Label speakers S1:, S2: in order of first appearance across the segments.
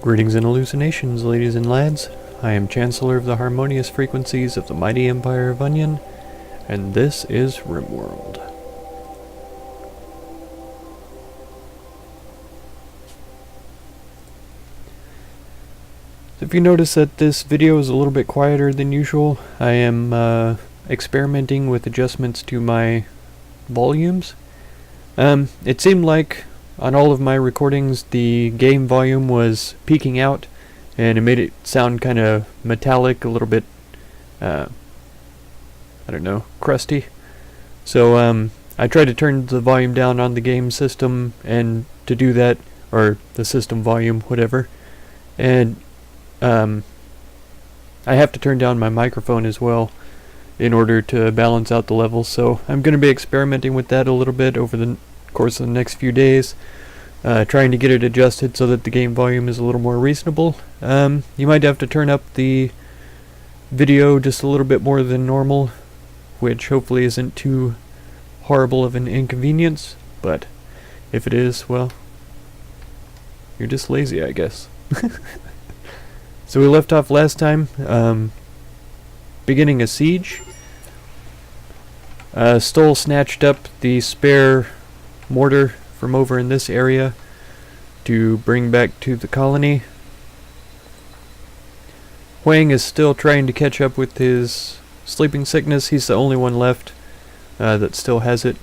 S1: Greetings and hallucinations, ladies and lads. I am Chancellor of the harmonious frequencies of the mighty Empire of Onion, and this is Rimworld. If you notice that this video is a little bit quieter than usual, I am experimenting with adjustments to my volumes. It seemed like on all of my recordings the game volume was peaking out, and it made it sound kind of metallic, a little bit, I don't know, crusty. So I tried to turn the volume down on the game system, and to do that, or the system volume, whatever, and I have to turn down my microphone as well in order to balance out the levels, so I'm going to be experimenting with that a little bit over the course of the next few days, trying to get it adjusted so that the game volume is a little more reasonable. You might have to turn up the video just a little bit more than normal, which hopefully isn't too horrible of an inconvenience, but if it is, well, you're just lazy, I guess. So we left off last time, beginning a siege. Stoll snatched up the spare mortar from over in this area to bring back to the colony. Huang is still trying to catch up with his sleeping sickness. He's the only one left that still has it.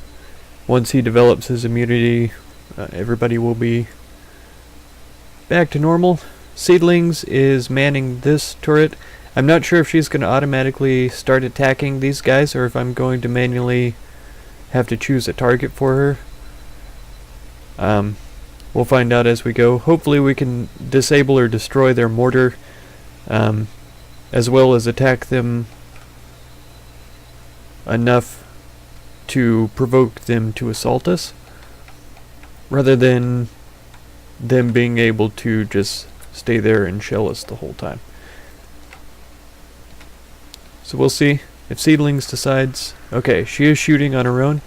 S1: Once he develops his immunity, everybody will be back to normal. Seedlings is manning this turret. I'm not sure if she's going to automatically start attacking these guys or if I'm going to manually have to choose a target for her. We'll find out as we go. Hopefully we can disable or destroy their mortar, as well as attack them enough to provoke them to assault us, rather than them being able to just stay there and shell us the whole time. So we'll see if Seedlings decides. Okay, she is shooting on her own.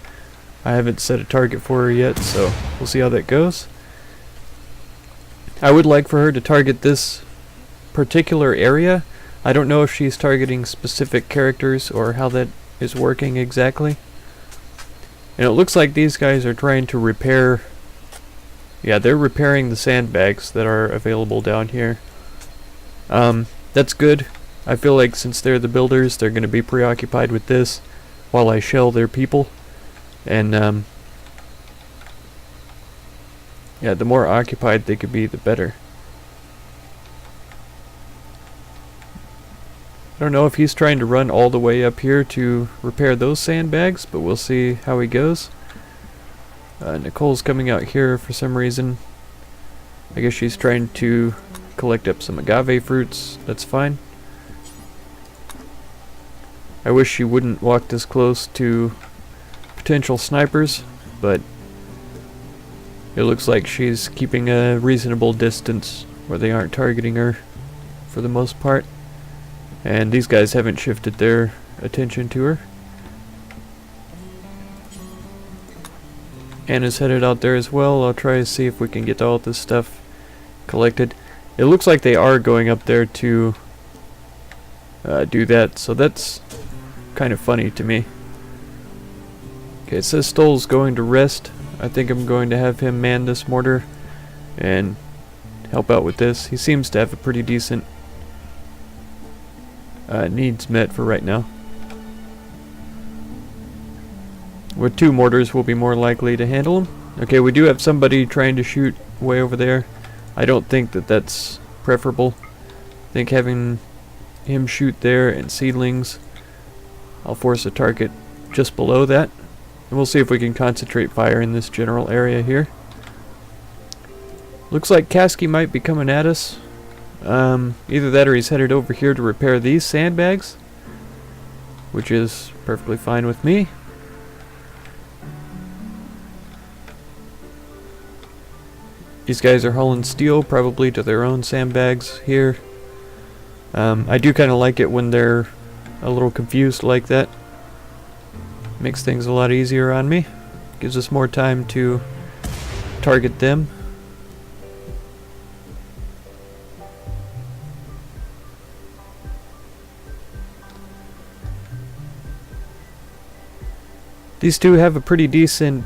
S1: I haven't set a target for her yet, so we'll see how that goes. I would like for her to target this particular area. I don't know if she's targeting specific characters or how that is working exactly. And it looks like these guys are trying to repair. Yeah, they're repairing the sandbags that are available down here. That's good. I feel like since they're the builders, they're going to be preoccupied with this while I shell their people. And yeah, the more occupied they could be, the better. I don't know if he's trying to run all the way up here to repair those sandbags, but we'll see how he goes. Nicole's coming out here for some reason. I guess she's trying to collect up some agave fruits. That's fine. I wish she wouldn't walk this close to potential snipers, but it looks like she's keeping a reasonable distance where they aren't targeting her for the most part. And these guys haven't shifted their attention to her. Anna's headed out there as well. I'll try to see if we can get all this stuff collected. It looks like they are going up there to do that, so that's kind of funny to me. Okay, it says Stoll's going to rest. I think I'm going to have him man this mortar and help out with this. He seems to have a pretty decent needs met for right now. With 2 mortars, we'll be more likely to handle them. Okay, we do have somebody trying to shoot way over there. I don't think that that's preferable. I think having him shoot there and Seedlings, I'll force a target just below that. And we'll see if we can concentrate fire in this general area here. Looks like Kasky might be coming at us. Either that or he's headed over here to repair these sandbags, which is perfectly fine with me. These guys are hauling steel, probably to their own sandbags here. I do kind of like it when they're a little confused like that. Makes things a lot easier on me. Gives us more time to target them. These two have a pretty decent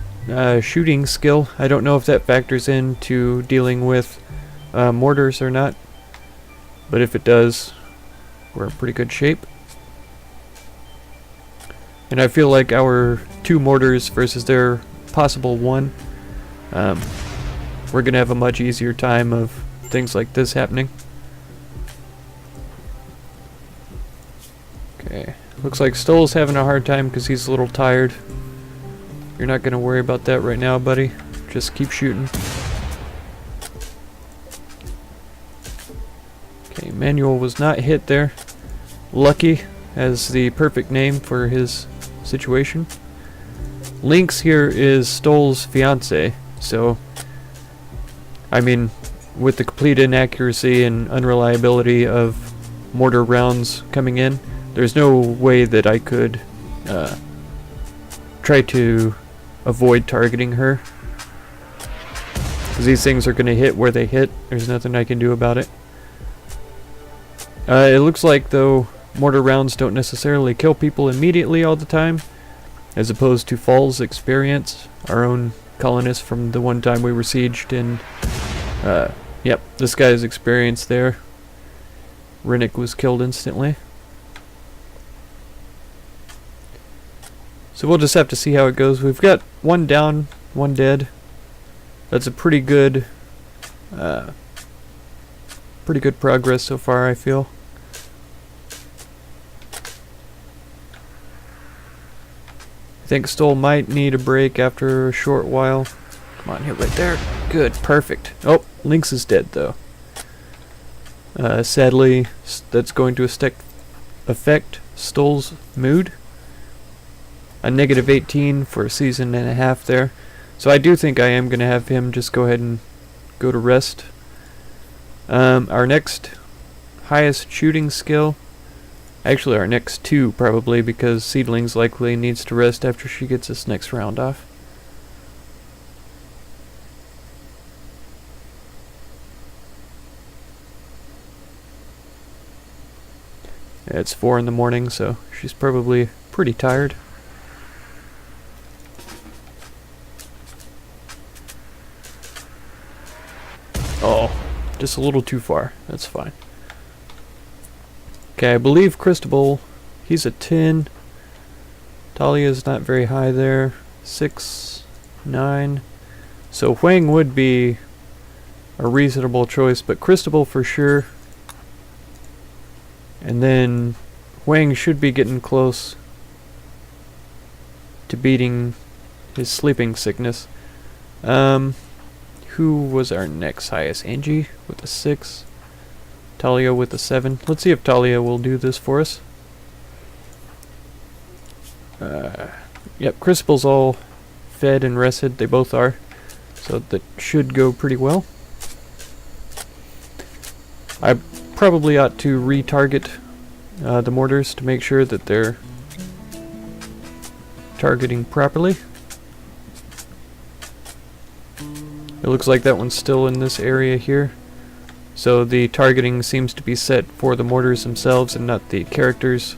S1: shooting skill. I don't know if that factors into dealing with mortars or not, but if it does, we're in pretty good shape. And I feel like our 2 mortars versus their possible 1, we're gonna have a much easier time of things like this happening. Okay, looks like Stoll's having a hard time because he's a little tired. You're not gonna worry about that right now, buddy. Just keep shooting. Okay, Manuel was not hit there. Lucky as the perfect name for his situation. Lynx here is Stoll's fiancee, so I mean, with the complete inaccuracy and unreliability of mortar rounds coming in, there's no way that I could try to avoid targeting her, because these things are going to hit where they hit. There's nothing I can do about it. It looks like, though, mortar rounds don't necessarily kill people immediately all the time, as opposed to Fall's experience, our own colonist from the one time we were sieged in. Yep, this guy's experience there. Rinnick was killed instantly. So we'll just have to see how it goes. We've got 1 down, 1 dead. That's a pretty good progress so far, I feel. I think Stoll might need a break after a short while. Come on, hit right there. Good, perfect. Oh, Lynx is dead though. Sadly, that's going to affect Stoll's mood. A -18 for a season and a half there. So I do think I am going to have him just go ahead and go to rest. Our next highest shooting skill, actually our next 2 probably, because Seedlings likely needs to rest after she gets this next round off. Yeah, it's 4 in the morning, so she's probably pretty tired. Oh, just a little too far. That's fine. Okay, I believe Cristobal, he's a 10. Talia's not very high there. 6, 9. So Huang would be a reasonable choice, but Cristobal for sure. And then Huang should be getting close to beating his sleeping sickness. Who was our next highest? Angie with a 6. Talia with a 7. Let's see if Talia will do this for us. Yep, Crispal's all fed and rested. They both are. So that should go pretty well. I probably ought to retarget the mortars to make sure that they're targeting properly. It looks like that one's still in this area here. So the targeting seems to be set for the mortars themselves and not the characters.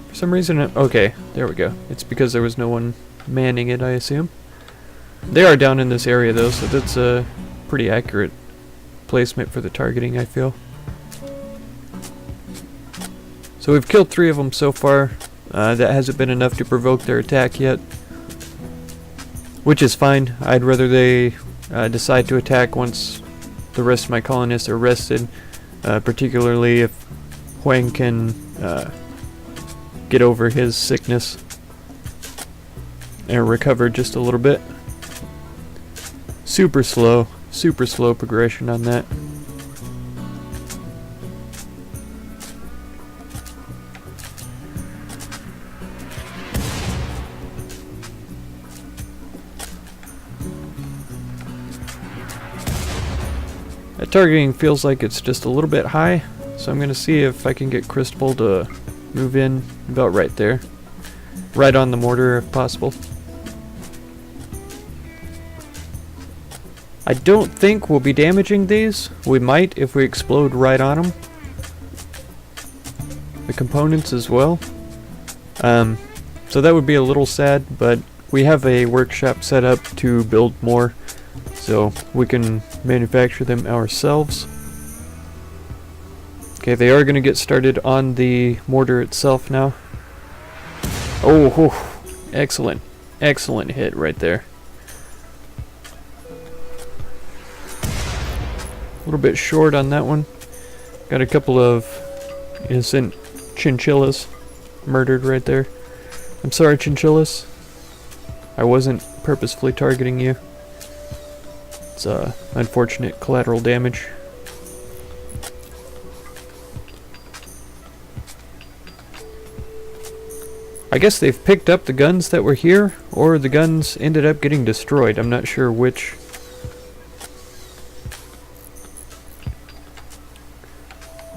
S1: For some reason, okay, there we go. It's because there was no one manning it, I assume. They are down in this area though, so that's a pretty accurate placement for the targeting, I feel. So we've killed 3 of them so far. That hasn't been enough to provoke their attack yet, which is fine. I'd rather they decide to attack once the rest of my colonists are rested, particularly if Huang can get over his sickness and recover just a little bit. Super slow progression on that. That targeting feels like it's just a little bit high, so I'm going to see if I can get Crystal to move in about right there. Right on the mortar if possible. I don't think we'll be damaging these. We might if we explode right on them. The components as well. So that would be a little sad, but we have a workshop set up to build more, so we can manufacture them ourselves. Okay, they are going to get started on the mortar itself now. Oh, whew, excellent. Excellent hit right there. A little bit short on that one. Got a couple of innocent chinchillas murdered right there. I'm sorry, chinchillas. I wasn't purposefully targeting you. It's unfortunate collateral damage. I guess they've picked up the guns that were here, or the guns ended up getting destroyed. I'm not sure which.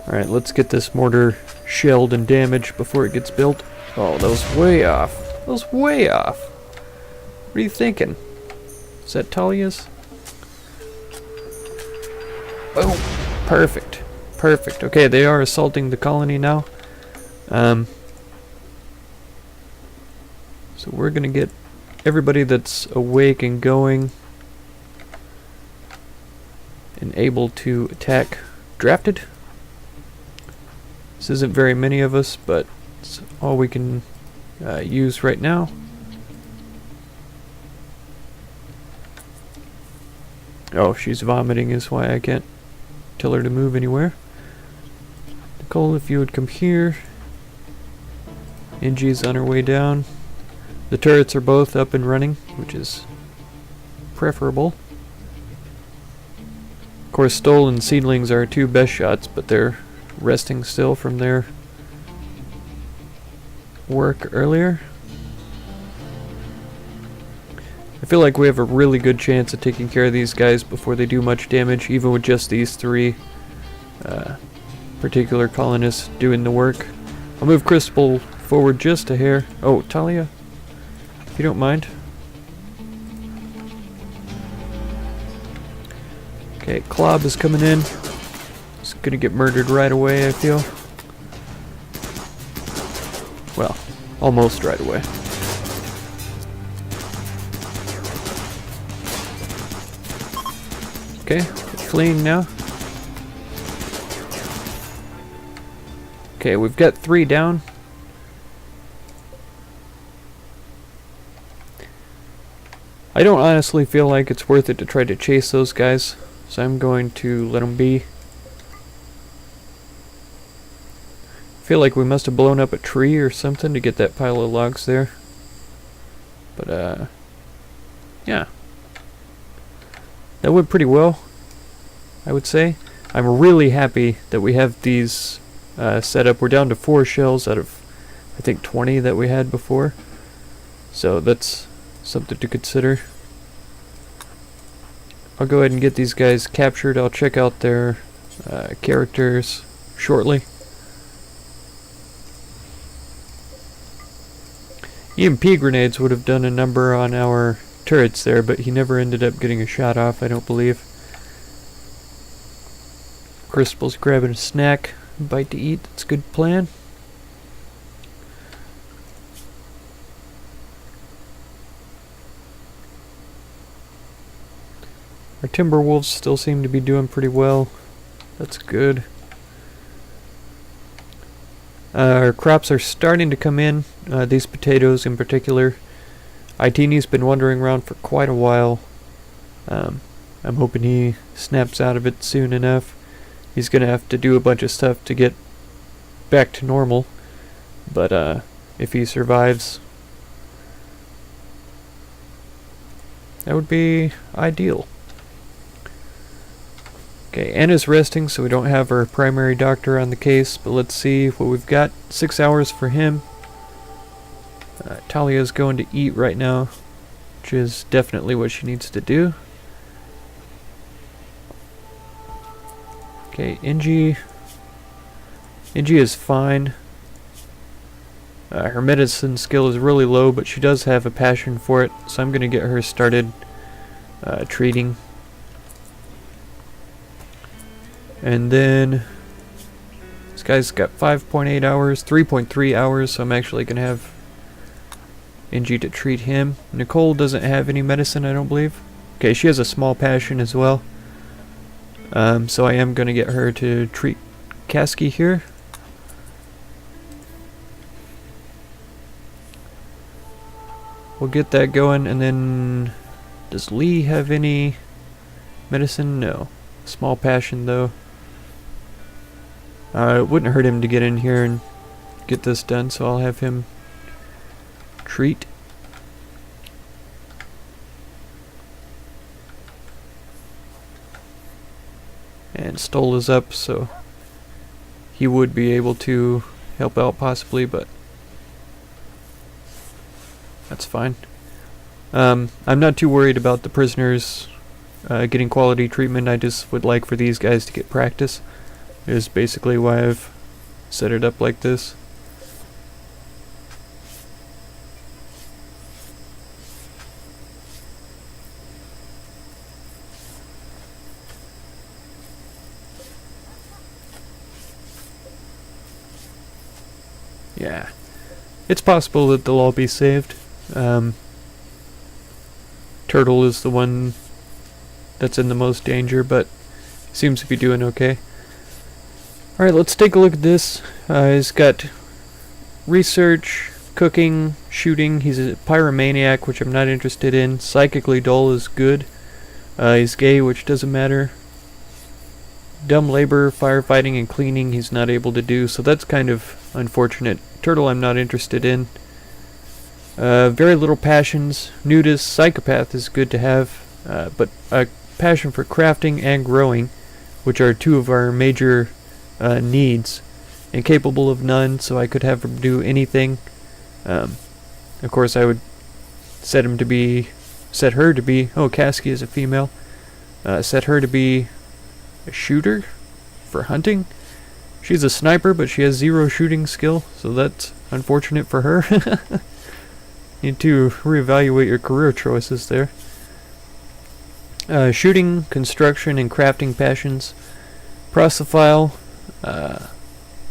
S1: Alright, let's get this mortar shelled and damaged before it gets built. Oh, that was way off. That was way off. What are you thinking? Is that Talia's? Oh, perfect. Perfect. Okay, they are assaulting the colony now. So we're gonna get everybody that's awake and going and able to attack drafted. This isn't very many of us, but it's all we can use right now. Oh, she's vomiting is why I can't tell her to move anywhere. Nicole, if you would come here. Angie's on her way down. The turrets are both up and running, which is preferable. Of course, Stoll and Seedlings are our two best shots, but they're resting still from their work earlier. I feel like we have a really good chance of taking care of these guys before they do much damage, even with just these three particular colonists doing the work. I'll move Crystal forward just a hair. Oh, Talia, if you don't mind. Okay, Klob is coming in. He's gonna get murdered right away, I feel. Well, almost right away. Okay, fleeing now. Okay, we've got 3 down. I don't honestly feel like it's worth it to try to chase those guys, so I'm going to let them be. I feel like we must have blown up a tree or something to get that pile of logs there. But, yeah. That went pretty well, I would say. I'm really happy that we have these set up. We're down to 4 shells out of, I think, 20 that we had before. So that's something to consider. I'll go ahead and get these guys captured. I'll check out their characters shortly. EMP grenades would have done a number on our turrets there, but he never ended up getting a shot off, I don't believe. Crystal's grabbing a snack, a bite to eat. That's a good plan. Our timber wolves still seem to be doing pretty well. That's good. Our crops are starting to come in, these potatoes in particular. Itini's been wandering around for quite a while. I'm hoping he snaps out of it soon enough. He's going to have to do a bunch of stuff to get back to normal. But if he survives, that would be ideal. Okay, Anna's resting, so we don't have our primary doctor on the case, but let's see what we've got. 6 hours for him. Talia's going to eat right now, which is definitely what she needs to do. Okay, Ingie is fine. Her medicine skill is really low, but she does have a passion for it, so I'm going to get her started treating. And then this guy's got 5.8 hours, 3.3 hours, so I'm actually going to have Inji to treat him. Nicole doesn't have any medicine, I don't believe. Okay, she has a small passion as well. So I am going to get her to treat Kasky here. We'll get that going, and then does Lee have any medicine? No. Small passion though. It wouldn't hurt him to get in here and get this done, so I'll have him treat. And Stoll is up, so he would be able to help out possibly, but that's fine. I'm not too worried about the prisoners getting quality treatment. I just would like for these guys to get practice. Is basically why I've set it up like this. Yeah, it's possible that they'll all be saved. Turtle is the one that's in the most danger, but seems to be doing okay. Alright, let's take a look at this. He's got research, cooking, shooting. He's a pyromaniac, which I'm not interested in. Psychically dull is good. He's gay, which doesn't matter. Dumb labor, firefighting, and cleaning he's not able to do, so that's kind of unfortunate. Turtle I'm not interested in. Very little passions. Nudist, psychopath is good to have, but a passion for crafting and growing, which are two of our major needs, incapable of none, so I could have him do anything. Of course I would set her to be, oh, Kasky is a female, set her to be a shooter for hunting. She's a sniper, but she has 0 shooting skill, so that's unfortunate for her. Need to reevaluate your career choices there. Shooting, construction, and crafting passions. Prosophile,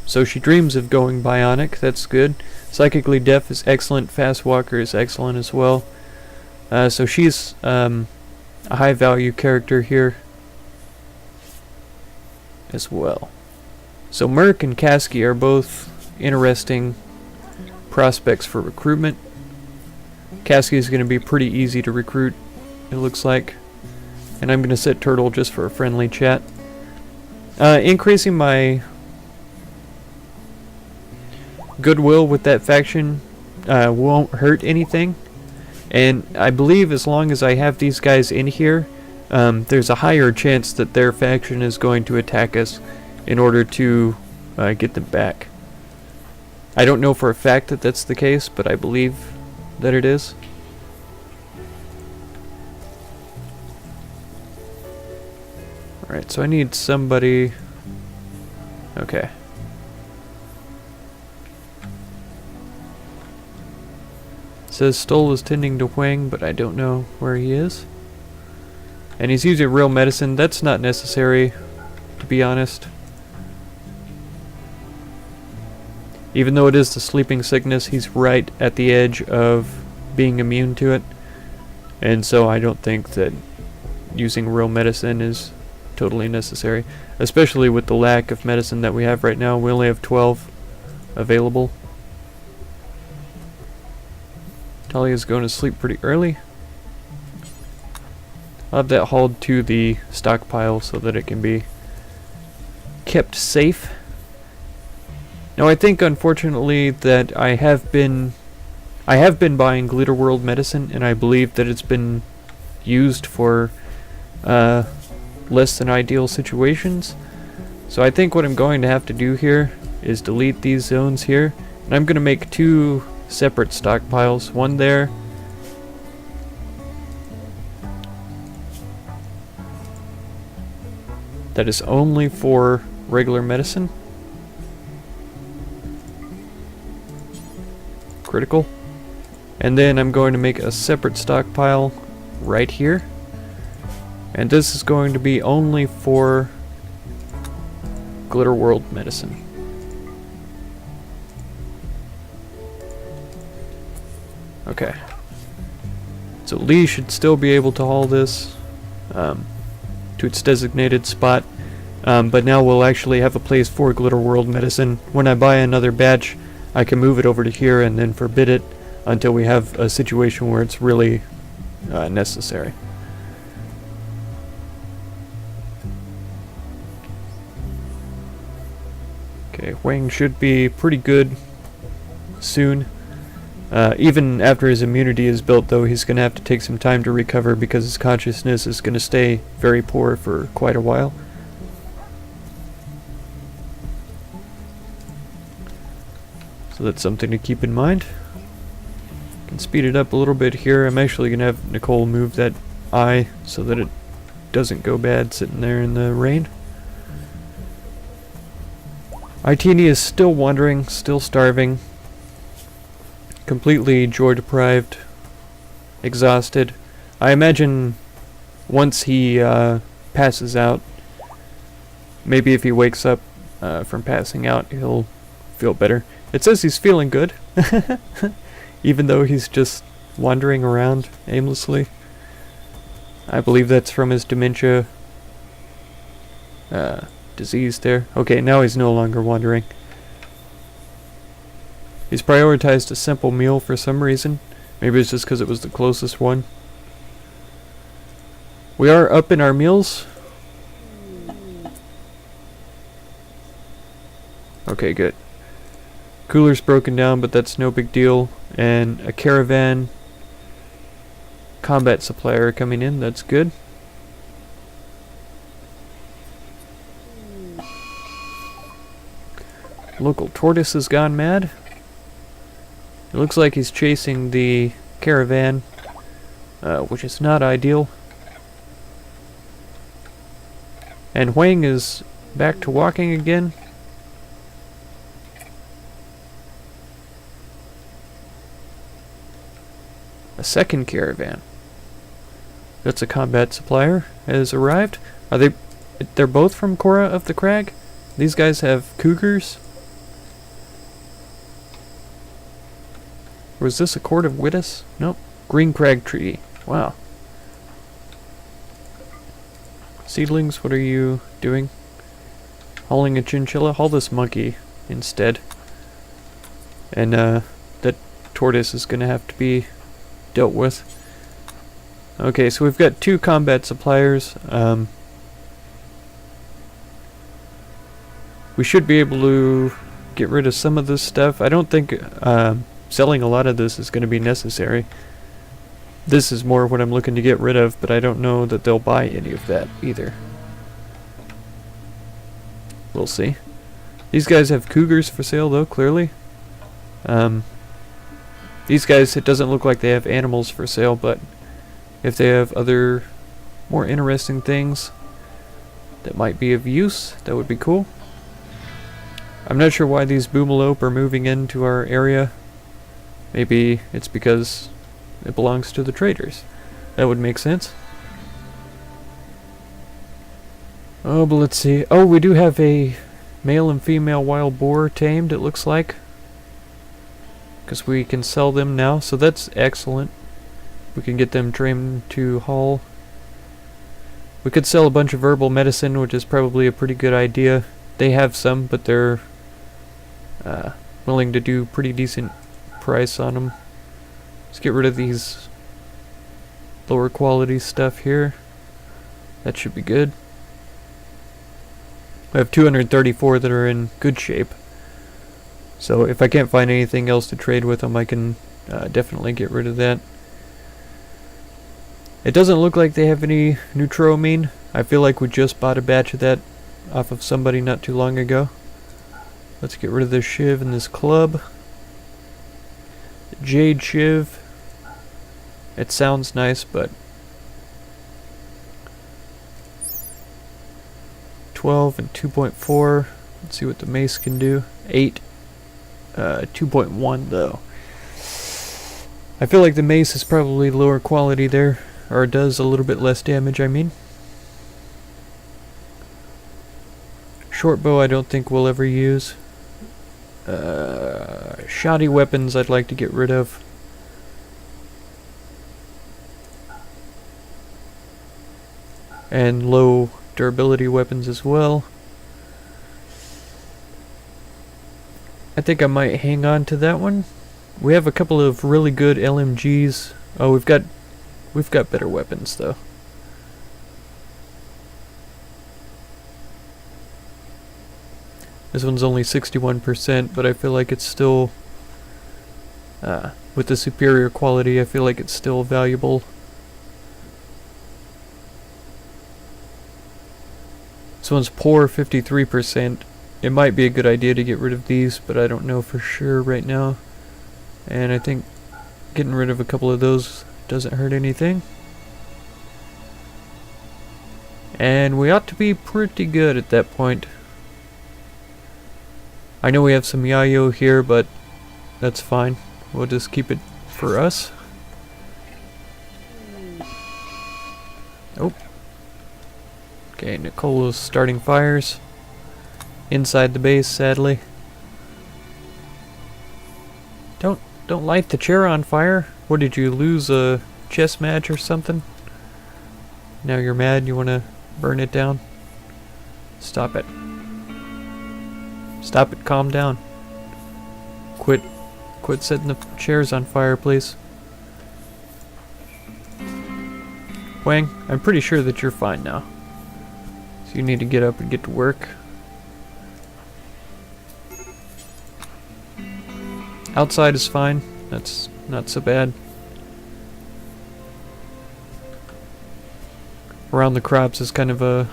S1: so she dreams of going bionic, that's good. Psychically deaf is excellent, fast walker is excellent as well. So she's a high value character here as well. So Merc and Kasky are both interesting prospects for recruitment. Kasky is going to be pretty easy to recruit, it looks like. And I'm going to set Turtle just for a friendly chat. Increasing my goodwill with that faction won't hurt anything. And I believe as long as I have these guys in here, there's a higher chance that their faction is going to attack us in order to get them back. I don't know for a fact that that's the case, but I believe that it is. Alright, so I need somebody... Okay. It says Stoll is tending to Huang, but I don't know where he is. And he's using real medicine. That's not necessary, to be honest. Even though it is the sleeping sickness, he's right at the edge of being immune to it. And so I don't think that using real medicine is totally necessary. Especially with the lack of medicine that we have right now. We only have 12 available. Talia's going to sleep pretty early. I'll have that hauled to the stockpile so that it can be kept safe. Now I think unfortunately that I have been buying Glitterworld medicine, and I believe that it's been used for less than ideal situations. So I think what I'm going to have to do here is delete these zones here, and I'm going to make 2 separate stockpiles, one there that is only for regular medicine, critical, and then I'm going to make a separate stockpile right here, and this is going to be only for Glitter World medicine. Okay. So Lee should still be able to haul this to its designated spot, but now we'll actually have a place for Glitter World medicine. When I buy another batch, I can move it over to here and then forbid it until we have a situation where it's really necessary. Okay, Huang should be pretty good soon. Even after his immunity is built, though, he's going to have to take some time to recover because his consciousness is going to stay very poor for quite a while. So that's something to keep in mind. Can speed it up a little bit here. I'm actually going to have Nicole move that eye so that it doesn't go bad sitting there in the rain. Itini is still wandering, still starving, completely joy deprived, exhausted. I imagine once he passes out, maybe if he wakes up from passing out, he'll feel better. It says he's feeling good, even though he's just wandering around aimlessly. I believe that's from his dementia disease there. Okay, now he's no longer wandering. He's prioritized a simple meal for some reason. Maybe it's just because it was the closest one. We are up in our meals. Okay, good. Cooler's broken down, but that's no big deal. And a caravan combat supplier coming in, that's good. Local tortoise has gone mad. It looks like he's chasing the caravan, which is not ideal. And Huang is back to walking again. A second caravan. That's a combat supplier has arrived. Are they? They're both from Cora of the Crag? These guys have cougars? Or was this a Court of Wittis? Nope. Green Crag Treaty. Wow. Seedlings, what are you doing? Hauling a chinchilla? Haul this monkey instead. And that tortoise is gonna have to be dealt with. Okay, so we've got two combat suppliers. We should be able to get rid of some of this stuff. I don't think selling a lot of this is going to be necessary. This is more what I'm looking to get rid of, but I don't know that they'll buy any of that either. We'll see. These guys have cougars for sale, though, clearly. These guys, it doesn't look like they have animals for sale, but if they have other more interesting things that might be of use, that would be cool. I'm not sure why these boomalope are moving into our area. Maybe it's because it belongs to the traders. That would make sense. Oh, but let's see. Oh, we do have a male and female wild boar tamed, it looks like. Because we can sell them now, so that's excellent. We can get them trained to haul. We could sell a bunch of herbal medicine, which is probably a pretty good idea. They have some, but they're willing to do pretty decent price on them. Let's get rid of these lower quality stuff here. That should be good. We have 234 that are in good shape. So if I can't find anything else to trade with them, I can definitely get rid of that. It doesn't look like they have any neutropamine. I feel like we just bought a batch of that off of somebody not too long ago. Let's get rid of this shiv and this club. Jade shiv. It sounds nice, but 12 and 2.4. Let's see what the mace can do. 8. 2.1 though. I feel like the mace is probably lower quality there, or does a little bit less damage, I mean. Short bow I don't think we'll ever use. Shoddy weapons I'd like to get rid of. And low durability weapons as well. I think I might hang on to that one. We have a couple of really good LMGs. Oh, we've got better weapons though. This one's only 61%, but I feel like it's still with the superior quality, I feel like it's still valuable. This one's poor, 53%. It might be a good idea to get rid of these, but I don't know for sure right now. And I think getting rid of a couple of those doesn't hurt anything. And we ought to be pretty good at that point. I know we have some yayo here, but that's fine. We'll just keep it for us. Oh. Okay, Nicolo's starting fires. Inside the base, sadly. Don't light the chair on fire. What, did you lose a chess match or something? Now you're mad, you wanna burn it down? Stop it. Stop it, calm down. Quit setting the chairs on fire, please. Huang, I'm pretty sure that you're fine now. So you need to get up and get to work. Outside is fine. That's not so bad. Around the crops is kind of a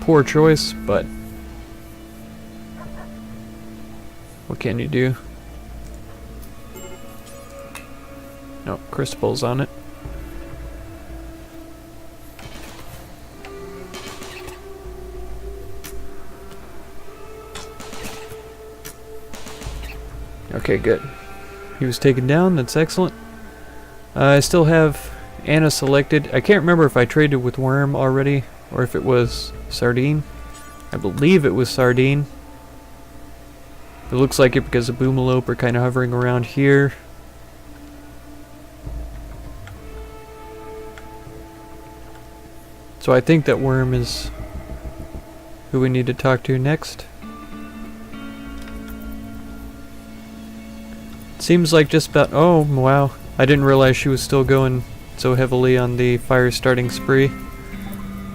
S1: poor choice, but what can you do? No, crystals on it. Okay, good. He was taken down, that's excellent. I still have Anna selected. I can't remember if I traded with Worm already, or if it was Sardine. I believe it was Sardine. It looks like it because the Boomalope are kind of hovering around here. So I think that Worm is who we need to talk to next. Seems like just about... Oh, wow. I didn't realize she was still going so heavily on the fire starting spree.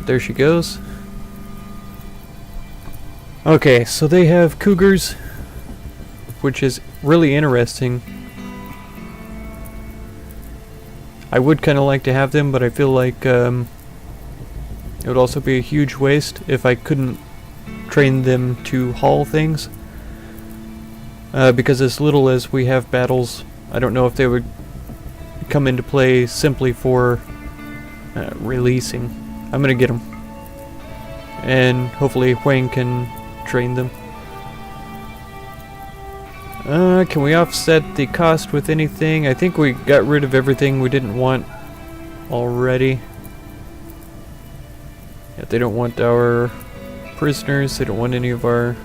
S1: There she goes. Okay, so they have cougars, which is really interesting. I would kind of like to have them, but I feel like it would also be a huge waste if I couldn't train them to haul things. Because as little as we have battles, I don't know if they would come into play simply for releasing. I'm gonna get them. And hopefully Huang can train them. Can we offset the cost with anything? I think we got rid of everything we didn't want already. Yeah, they don't want our prisoners, they don't want any of our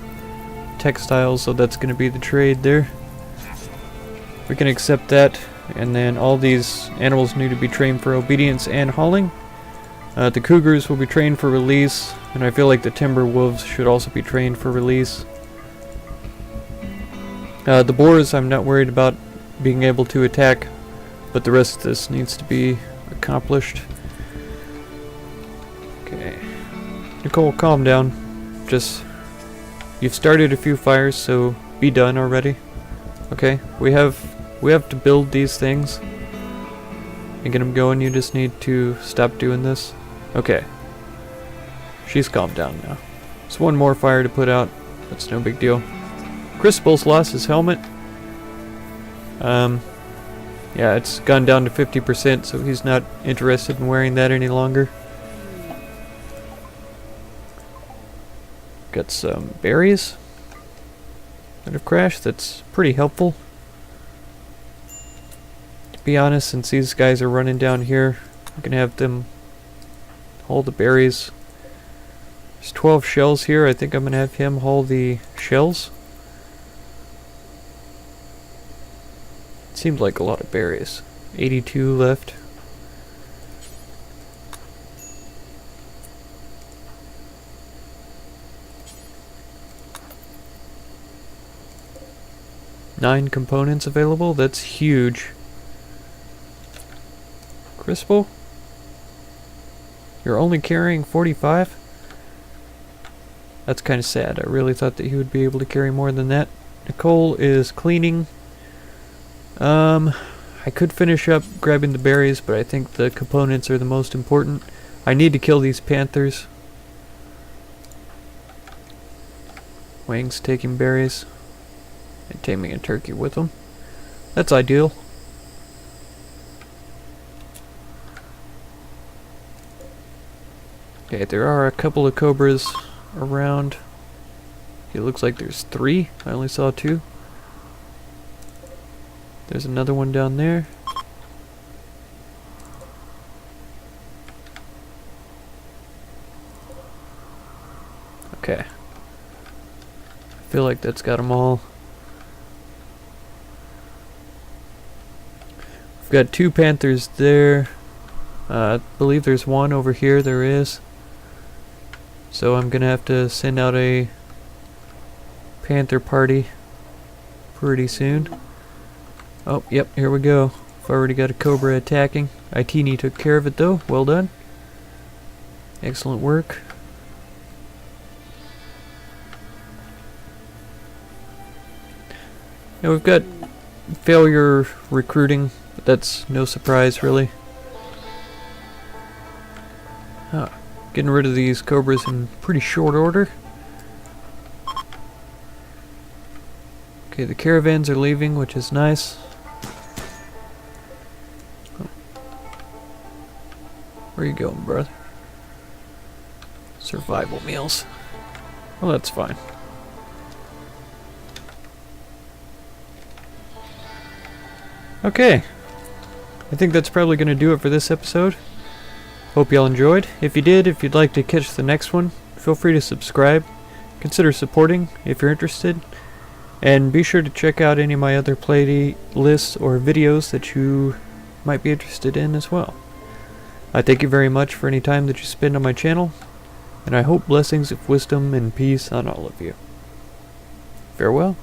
S1: textiles, so that's going to be the trade there. We can accept that, and then all these animals need to be trained for obedience and hauling. The cougars will be trained for release, and I feel like the timber wolves should also be trained for release. The boars I'm not worried about being able to attack, but the rest of this needs to be accomplished. Okay. Nicole, calm down. You've started a few fires, so be done already. Okay, we have to build these things and get them going. You just need to stop doing this. Okay. She's calmed down now. It's one more fire to put out. That's no big deal. Crispel's lost his helmet. Yeah, it's gone down to 50%, so he's not interested in wearing that any longer. Got some berries that have crashed. That's pretty helpful. To be honest, since these guys are running down here, I can have them hold the berries. There's 12 shells here. I think I'm going to have him haul the shells. Seems like a lot of berries. 82 left. Nine components available. That's huge. Crispel? You're only carrying 45? That's kind of sad. I really thought that he would be able to carry more than that. Nicole is cleaning. I could finish up grabbing the berries, but I think the components are the most important. I need to kill these panthers. Huang's taking berries and taming a turkey with them. That's ideal. Okay, there are a couple of cobras around. It looks like there's 3. I only saw 2. There's another one down there. Okay. I feel like that's got them all. We've got 2 panthers there. I believe there's one over here. There is. So I'm gonna have to send out a panther party pretty soon. Oh, yep, here we go. I've already got a cobra attacking. Itini took care of it though. Well done. Excellent work. Now we've got failure recruiting, but that's no surprise really. Getting rid of these cobras in pretty short order. Okay, the caravans are leaving, which is nice. Oh. Where you going, brother? Survival meals. Well, that's fine. Okay. I think that's probably going to do it for this episode. Hope y'all enjoyed. If you did, if you'd like to catch the next one, feel free to subscribe. Consider supporting if you're interested. And be sure to check out any of my other playlists or videos that you might be interested in as well. I thank you very much for any time that you spend on my channel, and I hope blessings of wisdom and peace on all of you. Farewell.